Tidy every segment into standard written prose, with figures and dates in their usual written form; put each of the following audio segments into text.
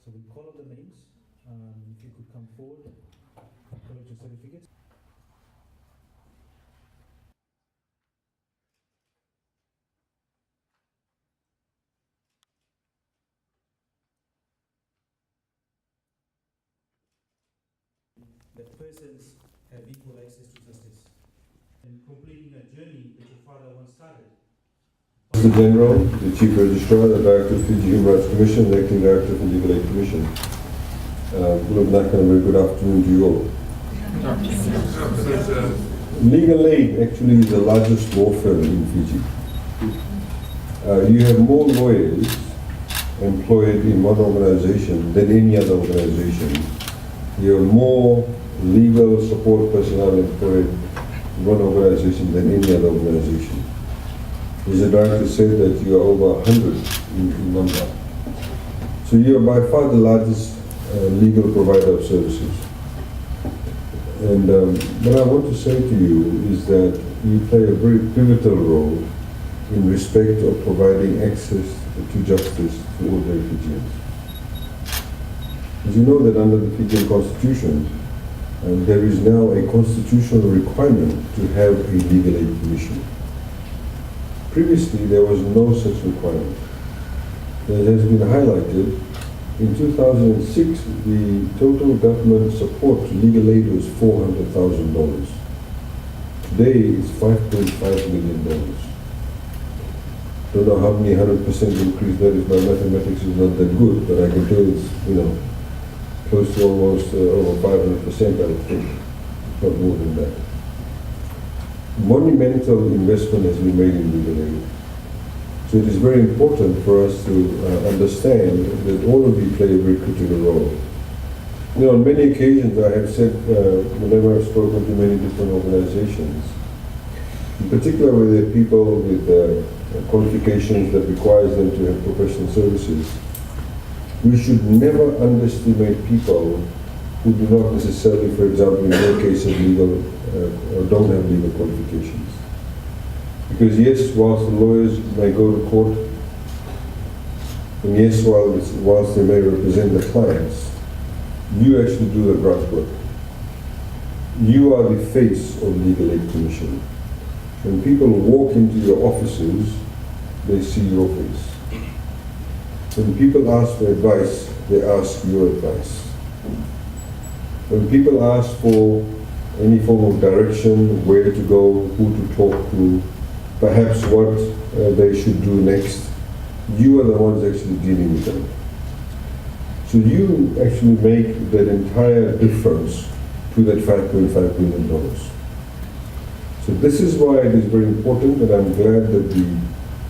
So we'll call out the names. If you could come forward, collect your certificates. That persons have equal access to justice. And completing a journey that your father once started. Mr. General, the Chief Registrar, the Director of Fiji Human Rights Commission, the Acting Director of the Legal Aid Commission. Good afternoon to you all. Legal Aid actually is the largest law firm in Fiji. You have more lawyers employed in one organization than any other organization. You have more legal support personnel employed in one organization than any other organization. As the director said that you are over 100 in number. So you are by far the largest legal provider of services. And what I want to say to you is that you play a very pivotal role in respect of providing access to justice to ordinary Fijians. As you know that under the Fijian Constitution, there is now a constitutional requirement to have a legal aid commission. Previously, there was no such requirement. It has been highlighted. In 2006, the total government support to legal aid was $400,000. Today, it's $5.5 million. Don't know how many 100% increase that is. My mathematics is not that good, but I can tell it's, close to almost over 500%, I would think, not more than that. Monumental investment has been made in legal aid. So it is very important for us to understand that all of you play a very critical role. On many occasions I have said, whenever I've spoken to many different organizations, in particular where there are people with qualifications that requires them to have professional services, we should never underestimate people who do not necessarily, for example, in their case, have legal or don't have legal qualifications. Because yes, whilst the lawyers may go to court, and yes, whilst they may represent the clients, you actually do the grunt work. You are the face of Legal Aid Commission. When people walk into your offices, they see your face. When people ask for advice, they ask your advice. When people ask for any form of direction, where to go, who to talk to, perhaps what they should do next, you are the ones actually dealing with them. So you actually make that entire difference to that $5.5 million. So this is why it is very important, and I'm glad that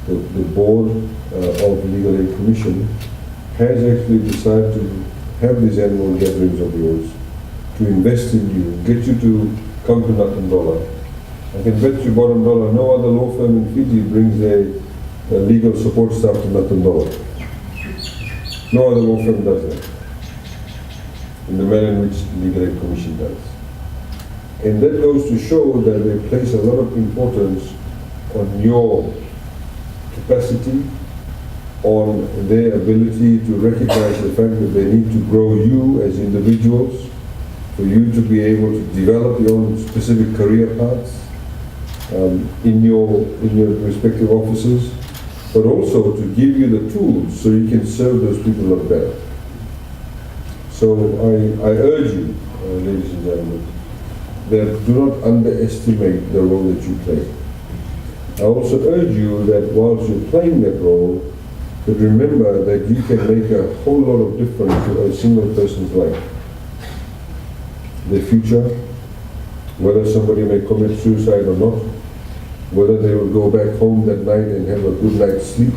the board of the Legal Aid Commission has actually decided to have these annual gatherings of yours to invest in you, get you to come to Ngāti Ndola. I can bet you bottom dollar, no other law firm in Fiji brings their legal support staff to Ngāti Ndola. No other law firm does that, in the manner in which the Legal Aid Commission does. And that goes to show that they place a lot of importance on your capacity, on their ability to recognize the fact that they need to grow you as individuals, for you to be able to develop your own specific career paths in your respective offices, but also to give you the tools so you can serve those people a lot better. So I urge you, ladies and gentlemen, that do not underestimate the role that you play. I also urge you that whilst you're playing that role, that remember that you can make a whole lot of difference to a single person's life. Their future, whether somebody may commit suicide or not, whether they will go back home that night and have a good night's sleep,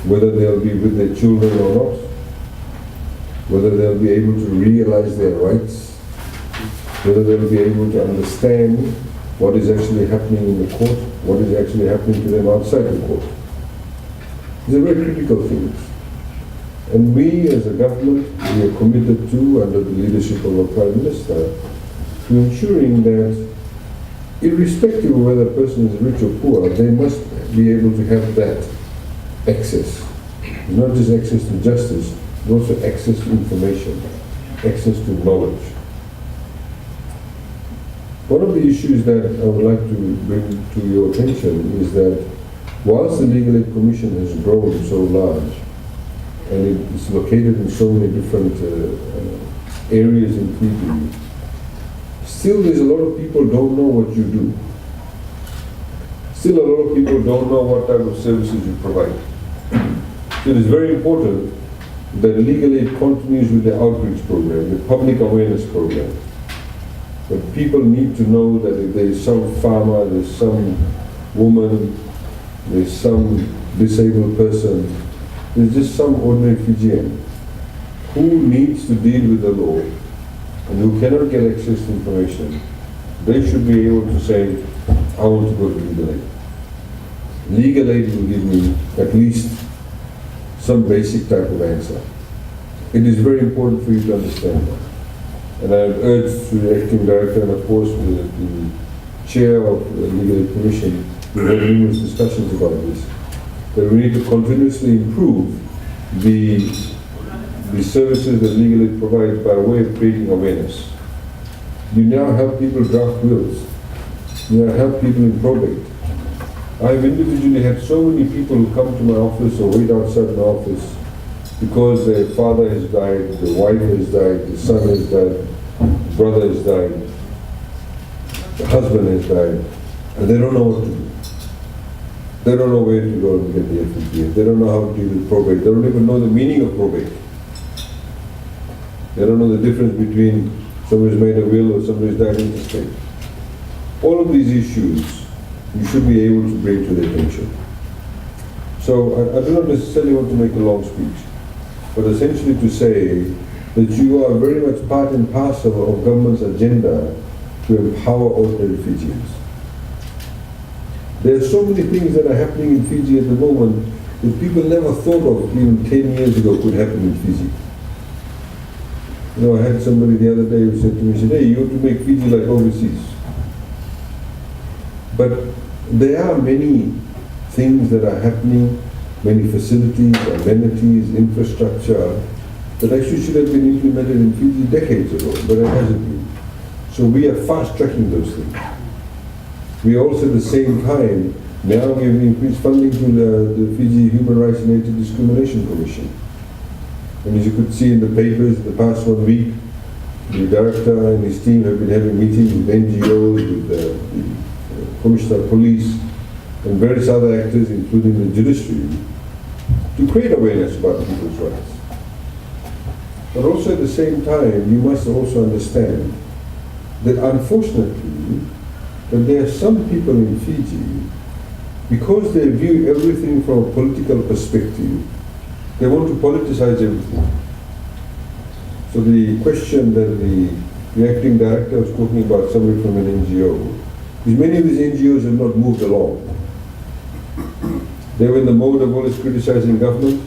whether they'll be with their children or not, whether they'll be able to realize their rights, whether they'll be able to understand what is actually happening in the court, what is actually happening to them outside the court. These are very critical things. And we as a government, we are committed to, under the leadership of our Prime Minister, to ensuring that irrespective of whether a person is rich or poor, they must be able to have that access. Not just access to justice, and also access to information, access to knowledge. One of the issues that I would like to bring to your attention is that whilst the Legal Aid Commission has grown so large, and it is located in so many different areas in Fiji, still there's a lot of people don't know what you do. Still a lot of people don't know what type of services you provide. So it is very important that Legal Aid continues with the outreach program, the public awareness program. But people need to know that if there is some farmer, there's some woman, there's some disabled person, there's just some ordinary Fijian who needs to deal with the law and who cannot get access to information, they should be able to say, I want to go to Legal Aid. Legal Aid will give me at least some basic type of answer. It is very important for you to understand that. And I have urged the acting director and of course the chair of the Legal Aid Commission, we've had numerous discussions about this, that we need to continuously improve the services that Legal Aid provides by way of creating awareness. You now help people draft wills. You now help people in probate. I've individually had so many people who come to my office or wait outside my office because their father has died, the wife has died, the son has died, the brother has died, the husband has died, and they don't know what to do. They don't know where to go and get the FPPF. They don't know how to deal with probate. They don't even know the meaning of probate. They don't know the difference between somebody's made a will or somebody's died intestate. All of these issues you should be able to bring to their attention. So I do not necessarily want to make a long speech, but essentially to say that you are very much part and parcel of government's agenda to empower ordinary Fijians. There are so many things that are happening in Fiji at the moment that people never thought of even 10 years ago could happen in Fiji. You know, I had somebody the other day who said to me, he said, hey, you have to make Fiji like overseas. But there are many things that are happening, many facilities, amenities, infrastructure, that actually should have been implemented in Fiji decades ago, but it hasn't been. So we are fast-tracking those things. We also at the same time, now we have increased funding to the Fiji Human Rights and Anti-Discrimination Commission. And as you could see in the papers, the past 1 week, the director and his team have been having meetings with NGOs, with the Commissioner of Police, and various other actors, including the judiciary, to create awareness about people's rights. But also at the same time, you must also understand that unfortunately, that there are some people in Fiji, because they view everything from a political perspective, they want to politicize everything. So the question that the acting director was talking about, somebody from an NGO, is many of these NGOs have not moved along. They were in the mode of always criticizing government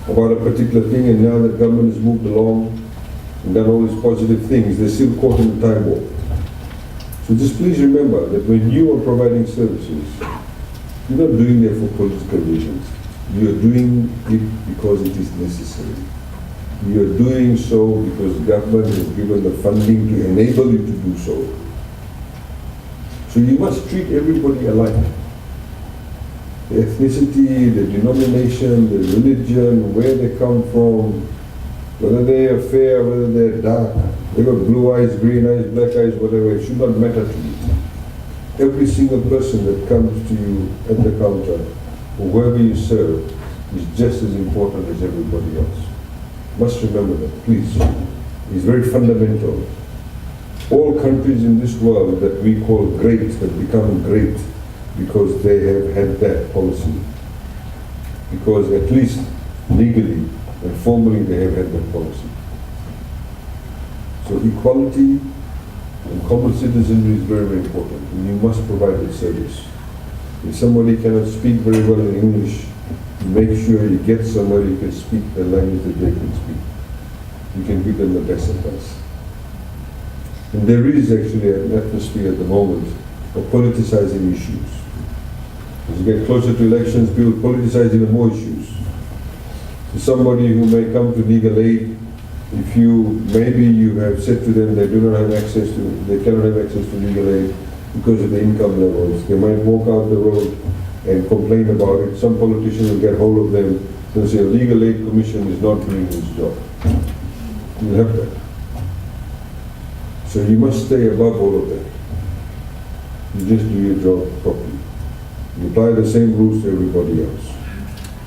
about a particular thing, and now that government has moved along and done all these positive things, they're still caught in the time warp. So just please remember that when you are providing services, you're not doing it for political reasons. You are doing it because it is necessary. You are doing so because government has given the funding to enable you to do so. So you must treat everybody alike. The ethnicity, the denomination, the religion, where they come from, whether they are fair, whether they're dark, they got blue eyes, green eyes, black eyes, whatever, it should not matter to you. Every single person that comes to you at the counter, or whoever you serve, is just as important as everybody else. Must remember that, please. It's very fundamental. All countries in this world that we call great have become great because they have had that policy. Because at least legally and formally they have had that policy. So equality and common citizenry is very, very important. And you must provide that service. If somebody cannot speak very well in English, make sure you get somebody who can speak the language that they can speak. You can give them the best advice. And there is actually an atmosphere at the moment of politicizing issues. As you get closer to elections, people politicize even more issues. somebody who may come to legal aid, if maybe you have said to them they cannot have access to legal aid because of the income levels. They might walk out the road and complain about it. Some politician will get hold of them and say, a legal aid commission is not doing its job. You have that. So you must stay above all of that. You just do your job properly. You apply the same rules to everybody else.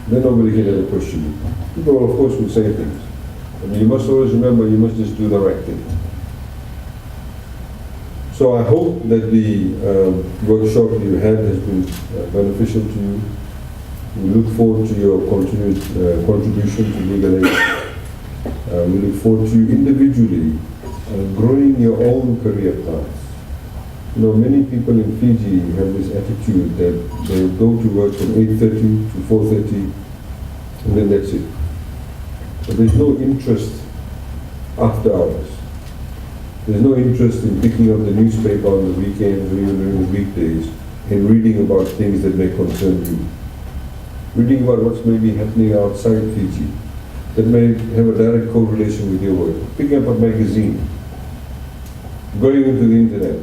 Then nobody can ever question you. People, of course, will say things. But you must always remember, you must just do the right thing. So I hope that the workshop you had has been beneficial to you. We look forward to your continued contribution to legal aid. We look forward to you individually growing your own career path. You know, many people in Fiji have this attitude that they go to work from 8:30 to 4:30 and then that's it. But there's no interest after hours. There's no interest in picking up the newspaper on the weekends or even during the weekdays and reading about things that may concern you. Reading about what's maybe happening outside Fiji that may have a direct correlation with your work. Picking up a magazine, going into the internet,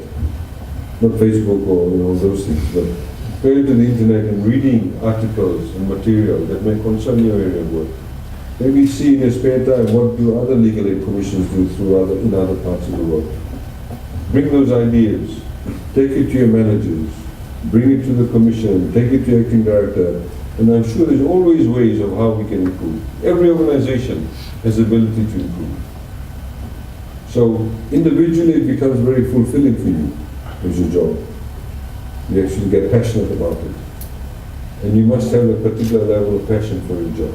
not Facebook or those things, but going to the internet and reading articles and material that may concern your area of work. Maybe see in your spare time what do other legal aid commissions do in other parts of the world. Bring those ideas, take it to your managers, bring it to the commission, take it to your acting director, and I'm sure there's always ways of how we can improve. Every organization has the ability to improve. So individually it becomes very fulfilling for you as your job. You actually get passionate about it. And you must have a particular level of passion for your job.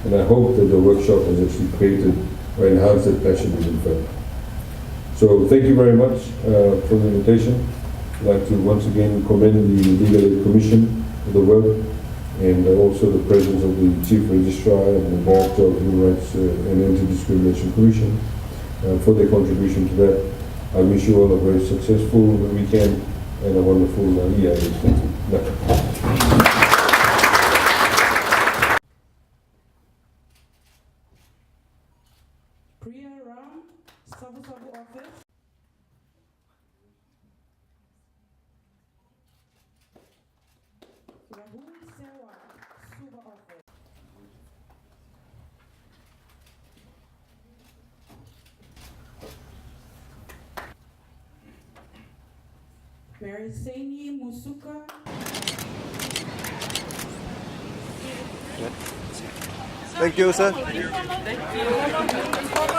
And I hope that the workshop has actually created or enhanced that passion even further. So thank you very much for the invitation. I'd like to once again commend the Legal Aid Commission for the work and also the presence of the Chief Registrar and the Director of Human Rights and Anti-Discrimination Commission for their contribution to that. I wish you all a very successful weekend and a wonderful year. Thank you. Priya Ram, Sabu Sabu Office. Rahul Sewa, Suba Office. Mary Saini Musuka. Thank you, sir. Thank you.